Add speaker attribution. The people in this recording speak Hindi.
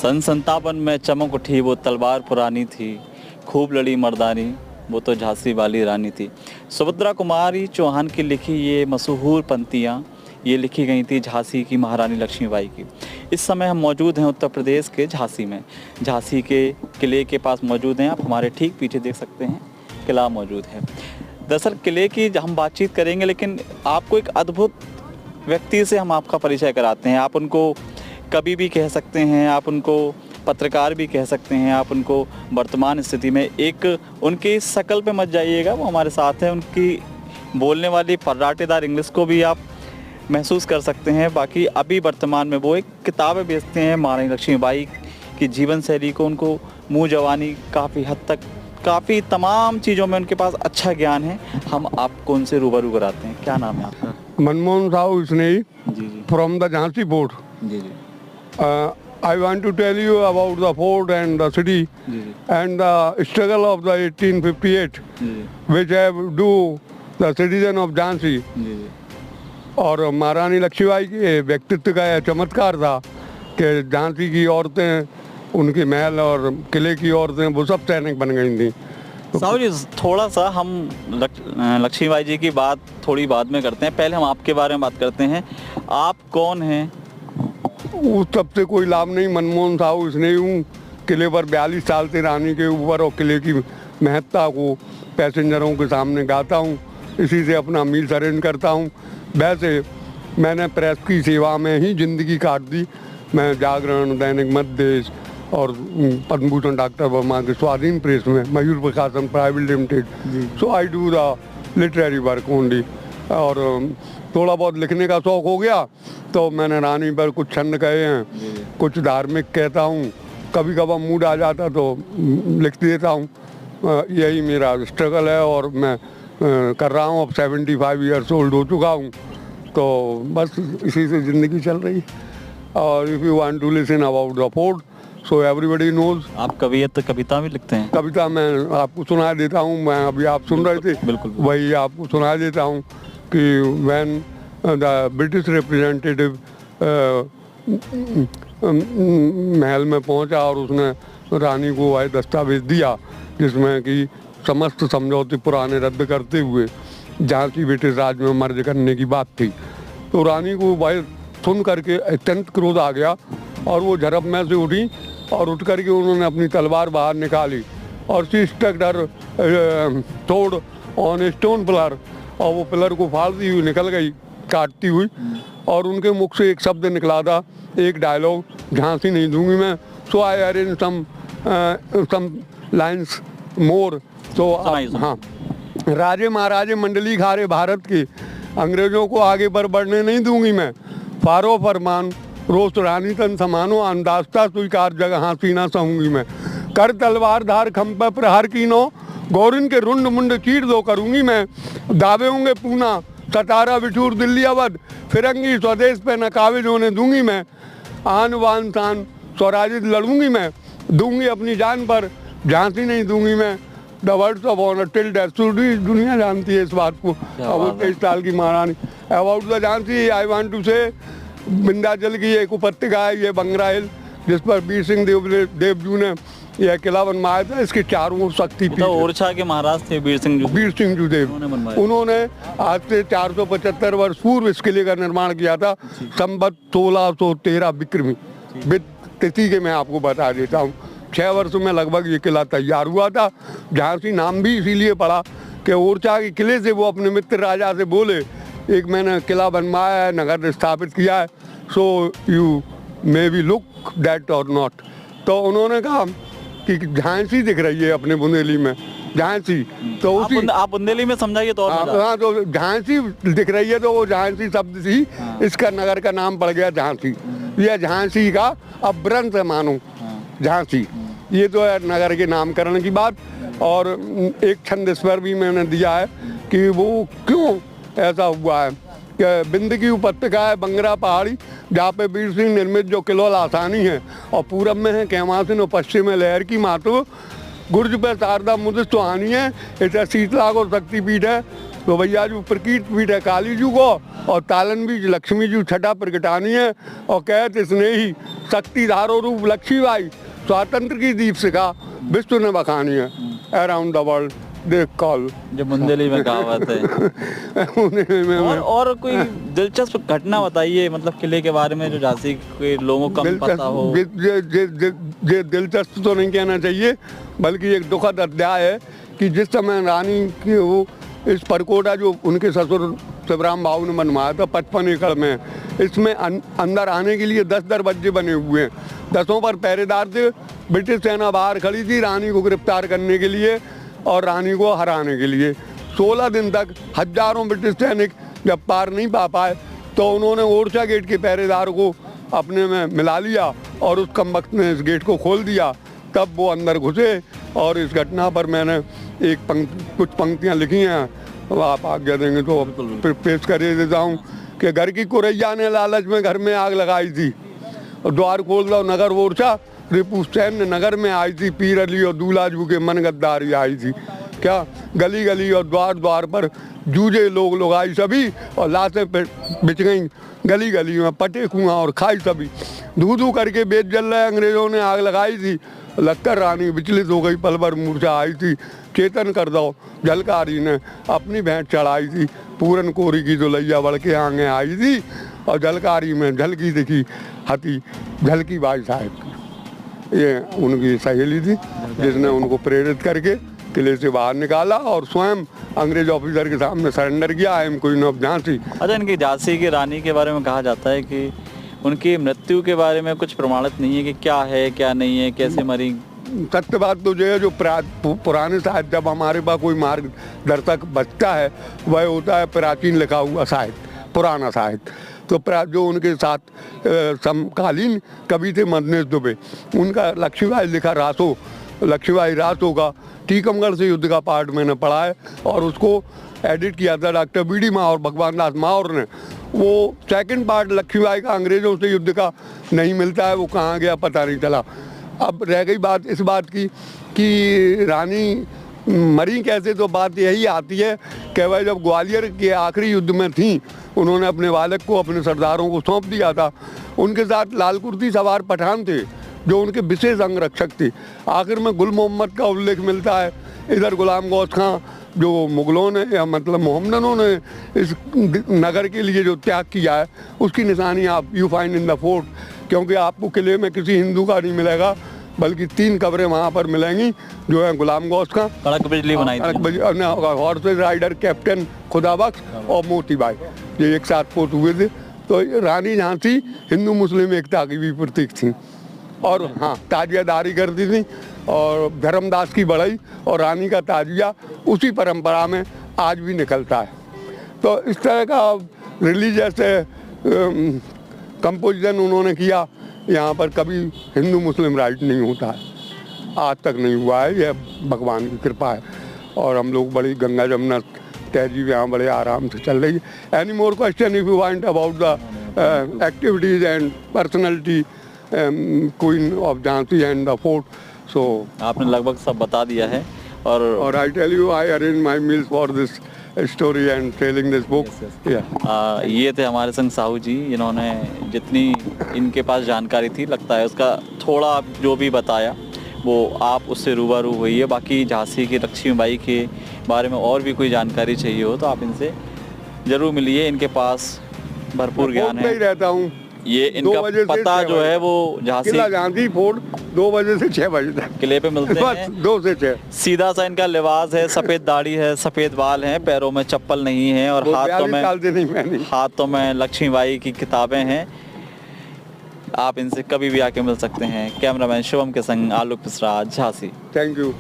Speaker 1: सन 57 में चमक उठी वो तलवार पुरानी थी, खूब लड़ी मर्दानी वो तो झांसी वाली रानी थी। सुभद्रा कुमारी चौहान की लिखी ये मशहूर पंक्तियाँ ये लिखी गई थी झांसी की महारानी लक्ष्मीबाई की। इस समय हम मौजूद हैं उत्तर प्रदेश के झांसी में, झांसी के किले के पास मौजूद हैं। आप हमारे ठीक पीछे देख सकते हैं किला मौजूद है। दरअसल किले की हम बातचीत करेंगे, लेकिन आपको एक अद्भुत व्यक्ति से हम आपका परिचय कराते हैं। आप उनको कवि भी कह सकते हैं, आप उनको पत्रकार भी कह सकते हैं, आप उनको वर्तमान स्थिति में एक उनकी शक्ल पे मत जाइएगा, वो हमारे साथ हैं। उनकी बोलने वाली फर्राटेदार इंग्लिश को भी आप महसूस कर सकते हैं। बाकी अभी वर्तमान में वो एक किताबें बेचते हैं महारानी लक्ष्मीबाई की जीवन शैली को, उनको मुँह जवानी काफ़ी हद तक, काफ़ी तमाम चीज़ों में उनके पास अच्छा ज्ञान है। हम आपको उनसे रूबरू कराते हैं। क्या नाम है आपका?
Speaker 2: मनमोहन साहू स्नेही
Speaker 1: जी जी
Speaker 2: from the Jhansi Fort.
Speaker 1: Ji ji
Speaker 2: I want to tell you about the fort and the city
Speaker 1: ji
Speaker 2: and the struggle of the 1858
Speaker 1: ji
Speaker 2: which have do the citizen of Jhansi.
Speaker 1: जी जी
Speaker 2: और महारानी लक्ष्मीबाई के व्यक्तित्व का यह चमत्कार था कि झांसी की औरतें, उनके महल और किले की औरतें वो सब सैनिक बन गई थी।
Speaker 1: साहू जी, थोड़ा सा हम लक्ष्मीबाई जी की बात थोड़ी बाद में करते हैं, पहले हम आपके बारे में बात करते हैं। आप कौन हैं?
Speaker 2: उस सबसे कोई लाभ नहीं। मनमोहन साहू इसने हूँ, किले पर 42 साल से रानी के ऊपर और किले की महत्ता को पैसेंजरों के सामने गाता हूँ, इसी से अपना मील अरेंज करता हूँ। वैसे मैंने प्रेस की सेवा में ही ज़िंदगी काट दी। मैं जागरण, दैनिक मध्य देश और पद्म भूषण डॉक्टर वर्मा के स्वाधीन प्रेस में, मयूर प्रकाशन private limited, so I do the literary work only. और थोड़ा बहुत लिखने का शौक़ हो गया तो मैंने रानी पर कुछ छंद कहे हैं, कुछ धार्मिक कहता हूँ, कभी कभार मूड आ जाता तो लिख देता हूँ। यही मेरा स्ट्रगल है और मैं कर रहा हूँ। अब 75 ईयर्स ओल्ड हो चुका हूँ, तो बस इसी से ज़िंदगी चल रही। और if you want to listen about the fort so everybody knows.
Speaker 1: आप कविता भी लिखते हैं?
Speaker 2: कविता मैं आपको सुना देता हूँ। मैं अभी आप सुन रहे थे,
Speaker 1: बिल्कुल
Speaker 2: वही आपको सुना देता हूँ कि व्हेन द ब्रिटिश रिप्रेजेंटेटिव महल में पहुँचा और उसने रानी को वह दस्तावेज दिया जिसमें कि समस्त समझौते पुराने रद्द करते हुए झांसी ब्रिटिश राज में मर्ज करने की बात थी, तो रानी को वह सुन करके अत्यंत क्रोध आ गया और वो झड़प में से उठी और उठ करके उन्होंने अपनी तलवार बाहर निकाली और she stuck her sword on a stone pillar, और वो पिलर को फाड़ती हुई निकल गई काटती हुई। और उनके मुख से एक शब्द निकला था, एक डायलॉग, झांसी नहीं दूंगी मैं। सो आई अरेंज सम लाइन्स मोर। तो हाँ, राजे महाराजे मंडली खारे भारत के, अंग्रेजों को आगे पर बढ़ने नहीं दूंगी मैं। फारो फरमान रोज रानी तन समानो, अंदास्ता स्वीकार जगह हाथी ना सहूंगी मैं। कर तलवार धार खम पर प्रहार कीनो, गौरिन के रुंड मुंड चीर दो करूंगी मैं। दावे होंगे पूना सतारा बिठूर दिल्ली अवध, फिरंगी स्वदेश पे नकाबिज होने दूंगी मैं। आन वान शान स्वराजित लड़ूंगी मैं, दूंगी अपनी जान पर झांसी नहीं दूंगी मैं। The words of honour till death, दुनिया जानती है इस बात को। अब 23 साल की महारानी। About the Jhansi I want to say, Vindhyachal की एक उपत्यका है ये बंगरा हिल, जिस पर वीर सिंह देवजू ने यह किला बनवाया था। इसके चारों ओर शक्तिपीठ।
Speaker 1: ओरछा के महाराज थे वीर सिंह
Speaker 2: देव, उन्होंने आज से 475 वर्ष पूर्व इस किले का निर्माण किया था, संवत 1613 विक्रमी तिथि के। मैं आपको बता देता हूँ 6 वर्षों में लगभग ये किला तैयार हुआ था। झांसी नाम भी इसीलिए पड़ा कि ओरछा के किले से वो अपने मित्र राजा से बोले, एक मैंने किला बनवाया है, नगर स्थापित किया है, so you may be look that और नॉट। तो उन्होंने कहा कि झांसी दिख रही है अपने बुंदेली में, झांसी। तो उसी
Speaker 1: आप बुंदेली में समझाइए तो।
Speaker 2: हाँ, तो झांसी दिख रही है तो वो झांसी शब्द से इसका नगर का नाम पड़ गया झांसी। यह झांसी का अपभ्रंश है मानो, झांसी। ये तो है नगर के नामकरण की बात। और एक छंद इस पर भी मैंने दिया है कि वो क्यों ऐसा हुआ है कि बिंद की उपत्यका है बंगरा पहाड़ी, जहाँ पे वीर सिंह निर्मित जो किला आसानी है, और पूरब में है कैमासिन और पश्चिम में लहर की मातु, गुर्ज पे शारदा मुदित सुहानी है, इसे शीतला और शक्तिपीठ है, तो भैया जो प्रकीर्त पीठ है काली जी को और तालन बीज लक्ष्मी जी छठा प्रगटानी है और कहते स्नेही शक्ति धारो रूप लक्ष्मीबाई स्वातंत्र की दीप शिखा विश्व ने बखानी है अराउंड द वर्ल्ड देख कॉल
Speaker 1: जो बुंदेली में कहावत है। और कोई दिलचस्प घटना बताइए, मतलब किले के बारे में जो झांसी के लोगों को कम पता हो।
Speaker 2: दिलचस्प तो नहीं कहना चाहिए, बल्कि एक दुखद अध्याय है कि जिस समय रानी की वो इस परकोटा जो उनके ससुर शिवराम बाबू ने बनवाया था 55 एकड़ में, इसमें अंदर आने के लिए 10 दरवाजे बने हुए हैं। 10 पर पहरेदार थे। ब्रिटिश सेना बाहर खड़ी थी रानी को गिरफ्तार करने के लिए और रानी को हराने के लिए। 16 दिन तक हजारों ब्रिटिश सैनिक जब पार नहीं पा पाए तो उन्होंने ओरछा गेट के पहरेदार को अपने में मिला लिया और उस कमबख्त ने इस गेट को खोल दिया। तब वो अंदर घुसे और इस घटना पर मैंने कुछ पंक्तियाँ लिखी हैं, आप आज्ञा देंगे तो फिर पेश कर देता हूँ कि घर की कुरैया ने लालच में घर में आग लगाई थी, द्वार खोल दो नगर ओरछा, रिपू सैन्य नगर में आई थी, पीर अली और दूल्हा जू के मन गद्दारी आई थी। क्या गली गली और द्वार द्वार पर जूझे लोग आई सभी और लाशें बिछ गईं गली गली में, पटे कुआं और खाई सभी। धू धू करके बेच जल रहे अंग्रेजों ने आग लगाई थी, लगकर रानी विचलित हो गई पल भर मूर्छा आई थी। चेतन कर दो झलकारी ने अपनी भेंट चढ़ाई थी, पूरन कोरी की दुलैया बढ़ के आगे आई थी और झलकारी में झलकी दिखी हती झलकी बाई साहब। ये उनकी सहेली थी जिसने उनको प्रेरित करके किले से बाहर निकाला और स्वयं अंग्रेज ऑफिसर के सामने सरेंडर किया। I am queen of Jhansi.
Speaker 1: अच्छा, इनकी झांसी की रानी के बारे में कहा जाता है कि उनकी मृत्यु के बारे में कुछ प्रमाणित नहीं है कि क्या है क्या नहीं है, कैसे मरी।
Speaker 2: सत्य बात तो जो है, जो पुराने साहित्य जब हमारे पास कोई मार्गदर्शक बचता है वह होता है प्राचीन लिखा हुआ साहित्य, पुराना साहित्य। तो जो उनके साथ समकालीन कवि थे मदनेश दुबे, उनका लक्ष्मीबाई लिखा रासो, लक्ष्मीबाई रासो का टीकमगढ़ से युद्ध का पार्ट मैंने पढ़ा है और उसको एडिट किया था डॉक्टर बी डी माहौर, भगवान दास माहौर ने। वो सेकंड पार्ट लक्ष्मीबाई का अंग्रेजों से युद्ध का नहीं मिलता है, वो कहाँ गया पता नहीं चला। अब रह गई बात इस बात की कि रानी मरी कैसे, तो बात यही आती है कि वह जब ग्वालियर के आखिरी युद्ध में थी उन्होंने अपने बालक को अपने सरदारों को सौंप दिया था। उनके साथ लाल कुर्ती सवार पठान थे जो उनके विशेष अंगरक्षक थे। आखिर में गुल मोहम्मद का उल्लेख मिलता है। इधर गुलाम गौस खां जो मुगलों ने या मतलब मोहम्मदनों ने इस नगर के लिए जो त्याग किया है उसकी निशानी आप you find in the fort, क्योंकि आपको किले में किसी हिंदू का नहीं मिलेगा बल्कि 3 कब्रें वहाँ पर मिलेंगी जो है गुलाम गौस खां,
Speaker 1: कड़क बिजली बनाई थी,
Speaker 2: हॉर्स राइडर कैप्टन खुदाबख्श और मोतीबाई, ये एक साथ पोत हुए थे। तो रानी झांसी हिंदू मुस्लिम एकता की भी प्रतीक थी और हाँ ताजियादारी करती थी और धर्मदास की बढ़ई और रानी का ताजिया उसी परंपरा में आज भी निकलता है। तो इस तरह का रिलीजियस कंपोजिशन उन्होंने किया। यहाँ पर कभी हिंदू मुस्लिम राइट नहीं होता है, आज तक नहीं हुआ है, यह भगवान की कृपा है। और हम लोग बड़ी गंगा जमुना तहजीब यहाँ बड़े आराम से चल रही है। Any more question if you want about the activities and personality queen of Jhansi and the fort? So
Speaker 1: आपने लगभग सब बता दिया है। और
Speaker 2: I tell you I arrange my meals for this story and telling this book.
Speaker 1: ये थे हमारे संग साहू जी, इन्होंने जितनी इनके पास जानकारी थी लगता है उसका थोड़ा जो भी बताया वो आप उससे रूबरू हुई है। बाकी झांसी की लक्ष्मीबाई के बारे में और भी कोई जानकारी चाहिए हो तो आप इनसे ज़रूर मिलिए, इनके पास भरपूर ज्ञान है।
Speaker 2: रहता हूँ
Speaker 1: ये इनका पता जो है वो
Speaker 2: झांसी फोर्ट 2 बजे से 6 बजे तक
Speaker 1: किले पे मिलते हैं।
Speaker 2: 2 से 6
Speaker 1: सीधा सा इनका लिबास है, सफेद दाढ़ी है, सफेद बाल हैं, पैरों में चप्पल नहीं है और हाथों में लक्ष्मीबाई की किताबें हैं। आप इनसे कभी भी आके मिल सकते हैं। कैमरामैन शिवम के संग आलोक मिश्रा, झांसी।
Speaker 2: Thank you.